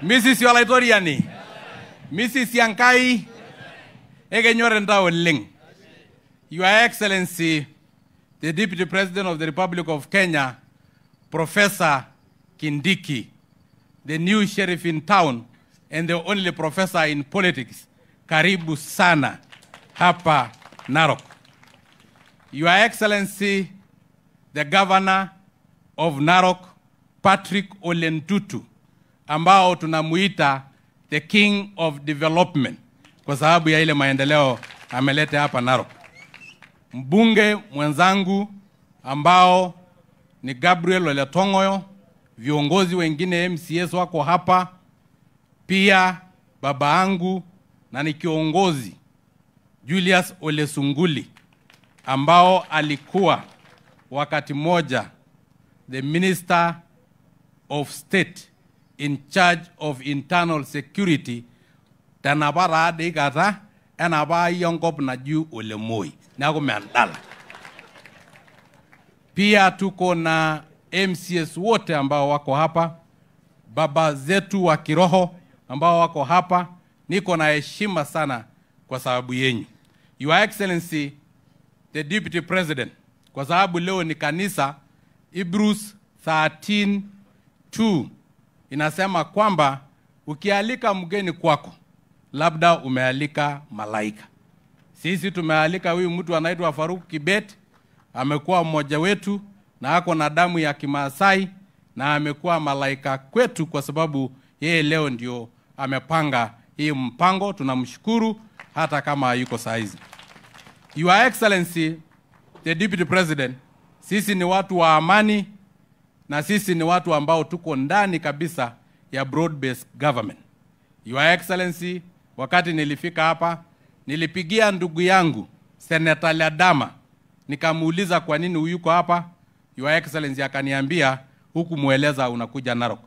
Mrs. Yolaitoriani, Mrs. Yankai, Egenyorenda Oleng, Your Excellency, the Deputy President of the Republic of Kenya, Professor Kindiki, the new sheriff in town and the only professor in politics, karibu sana hapa Narok. Your Excellency, the Governor of Narok, Patrick Ole Ntutu, ambao tunamuita the King of Development kwa sababu ya ile maendeleo ameleta hapa Narok. Mbunge mwenzangu ambao ni Gabriel Ole Tongoyo, viongozi wengine MCS wako hapa, pia baba yangu na ni kiongozi Julius Ole Sunguli ambao alikuwa wakati moja the Minister of State in charge of internal security, tanabara digata enaba yongop na juu Ole Moi na kumeandala. Pia tuko na MCS wote ambao wako hapa, baba zetu wa kiroho ambao wako hapa. Niko na heshima sana kwa sababu yenyu. Your Excellency, the Deputy President, kwa sababu leo ni kanisa, Hebrews 13:2 inasema kwamba ukialika mgeni kwako, labda umealika malaika. Sisi tumealika huyu mtu anaitwa Faruk Kibet, amekuwa mmoja wetu na ako na damu ya Kimaasai na amekuwa malaika kwetu kwa sababu yeye leo ndio amepanga hii mpango. Tunamshukuru hata kama yuko saizi. Your Excellency, the Deputy President, sisi ni watu wa amani na sisi ni watu ambao tuko ndani kabisa ya broad-based government. Your Excellency, wakati nilifika hapa, nilipigia ndugu yangu Senator Ladama, nikamuuliza kwa nini uyuko hapa. Your Excellency akaniambia huku mueleza unakuja Narok.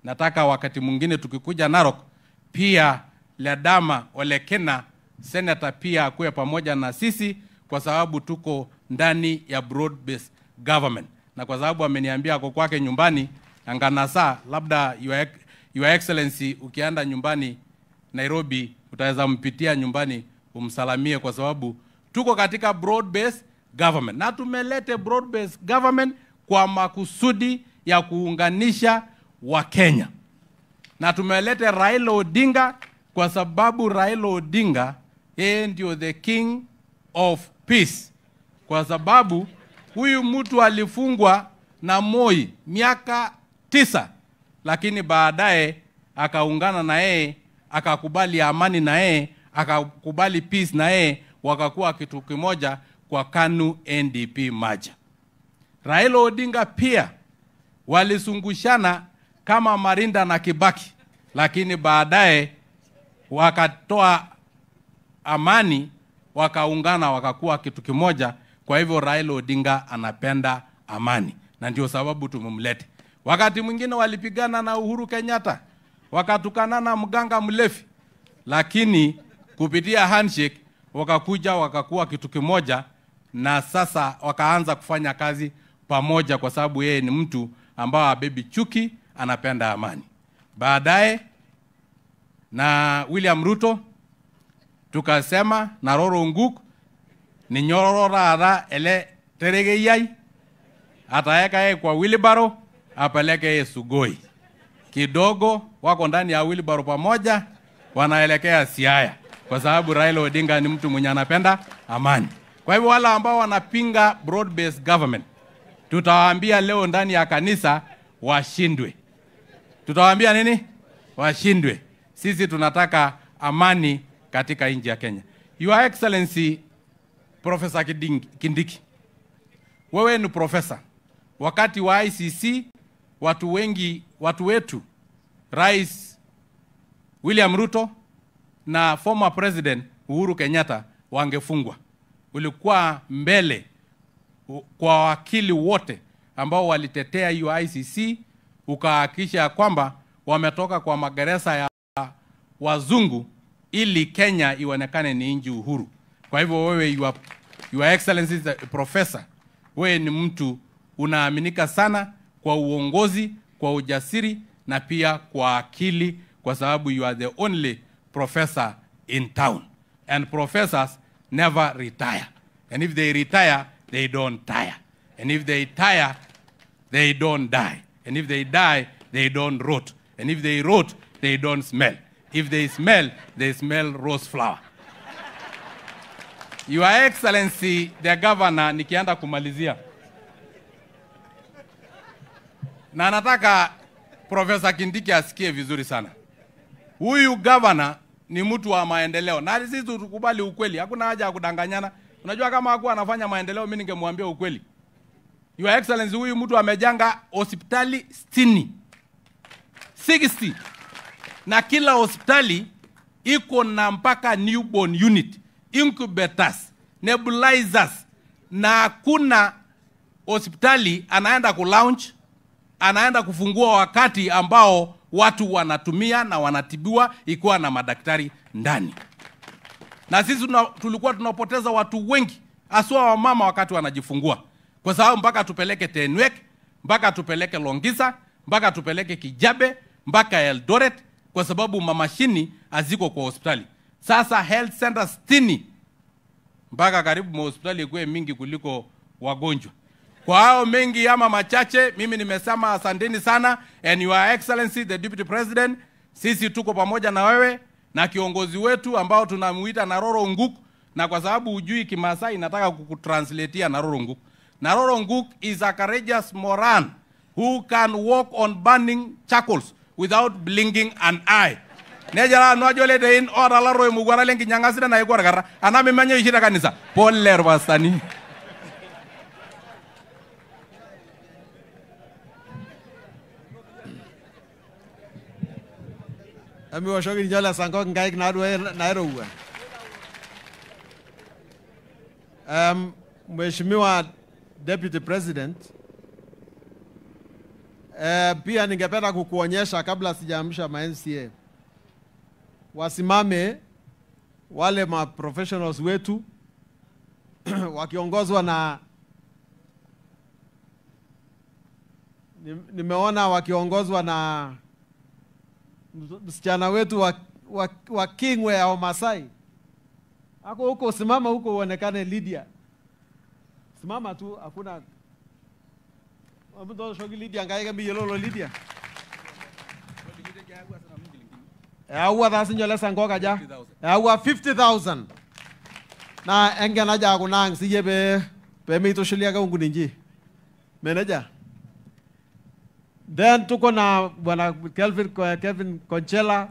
Nataka wakati mwingine tukikuja Narok, pia Ladama Ole Kena Senator pia akuwe pamoja na sisi kwa sababu tuko ndani ya broad-based government. Na kwa sababu ameniambia ako kwake nyumbani Anganasa, labda Your Excellency ukienda nyumbani Nairobi utaweza mpitia nyumbani umsalamie kwa sababu tuko katika broad-based government. Na tumelete broad-based government kwa makusudi ya kuunganisha wa Kenya. Na tumelete Raila Odinga kwa sababu Raila Odinga yeye ndio the king of peace. Kwa sababu huyu mtu alifungwa na Moi miaka 9, lakini baadaye akaungana na yeye, akakubali amani na yeye, akakubali peace na yeye, wakakuwa kitu kimoja kwa KANU NDP maja. Raila Odinga pia walisungushana kama Marinda na Kibaki, lakini baadaye wakatoa amani, wakaungana wakakuwa kitu kimoja. Kwa hivyo Raila Odinga anapenda amani na ndio sababu tumemlete. Wakati mwingine walipigana na Uhuru Kenyatta, wakatukana na mganga mlevi, lakini kupitia handshake wakakuja wakakuwa kitu kimoja na sasa wakaanza kufanya kazi pamoja kwa sababu yeye ni mtu ambao habebi chuki, anapenda amani. Baadaye na William Ruto tukasema na Roro Nguk ni nyorora ada ele teregeyai ataeka yeye kwa wheelbarrow apeleke yeye Sugoi. Kidogo wako ndani ya wheelbarrow pamoja wanaelekea Siaya kwa sababu Raila Odinga ni mtu mwenye anapenda amani. Kwa hivyo wale ambao wanapinga broad-based government tutawaambia leo ndani ya kanisa washindwe. Tutawaambia nini? Washindwe. Sisi tunataka amani katika nchi ya Kenya. Your Excellency Professor Kindiki, wewe ni professor. Wakati wa ICC watu wetu Rais William Ruto na former President Uhuru Kenyatta wangefungwa. Ulikuwa mbele kwa wakili wote ambao walitetea hiyo ICC, ukahakikisha kwamba wametoka kwa magereza ya wazungu ili Kenya ionekane ni nchi uhuru. Kwa hivyo wewe Your Excellency Professor, wewe ni mtu unaaminika sana kwa uongozi, kwa ujasiri na pia kwa akili, kwa sababu you are the only professor in town. And professors never retire. And if they retire, they don't tire. And if they tire, they don't die. And if they die, they don't rot. And if they rot, they don't smell. If they smell rose flower. Your Excellency, the Governor, nikienda kumalizia. Na nataka Professor Kindiki asikie vizuri sana. Huyu governor ni mtu wa maendeleo. Na sisi tukubali ukweli. Hakuna haja ya kudanganyana. Unajua kama hakuwa anafanya maendeleo, mimi ningemwambia ukweli. Your Excellency, huyu mtu amejenga hospitali 60. Na kila hospitali iko na mpaka newborn unit, incubators, nebulizers, na kuna hospitali anaenda ku-launch, anaenda kufungua wakati ambao watu wanatumia na wanatibiwa ikiwa na madaktari ndani. Na sisi tulikuwa tunapoteza watu wengi, haswa wamama wakati wanajifungua. Kwa sababu mpaka tupeleke Tenwek, mpaka tupeleke Longisa, mpaka tupeleke Kijabe, mpaka Eldoret, kwa sababu mamashini haziko kwa hospitali. Sasa health centers 60 mpaka karibu hospitali ikuwe mingi kuliko wagonjwa. Kwa hao mengi ama machache, mimi nimesema asanteni sana. And Your Excellency the Deputy President, sisi tuko pamoja na wewe na kiongozi wetu ambao tunamuita Naroro Nguk, na kwa sababu hujui Kimasai nataka kukutranslatea Naroro Nguk. Naroro Nguk is a courageous Moran who can walk on burning charcoals without blinking an eye. Nejara nwajole de in ora la roy mugwara lengi nyangasira na igora gara anami manyo ishira kanisa poller wasani. Ami washogi njala sango ngai knadwe nairowa. Mheshimiwa Deputy President, pia ningependa kukuonyesha kabla sijaamsha ma-NCA wasimame wale ma-professionals wetu wakiongozwa na nimeona wakiongozwa na msichana wetu wa Kingwe au Masai. Ako huko, simama huko uonekane Lydia. Simama tu, hakuna mtu shogi Lydia ngaika miyelolo Lydia. Awa thasi njole sangoka ja. Awa 50,000. Na engena ja kunang siye be mito shilia ka ungu ninji. Manager. Then tuko na bwana Kelvin Conchela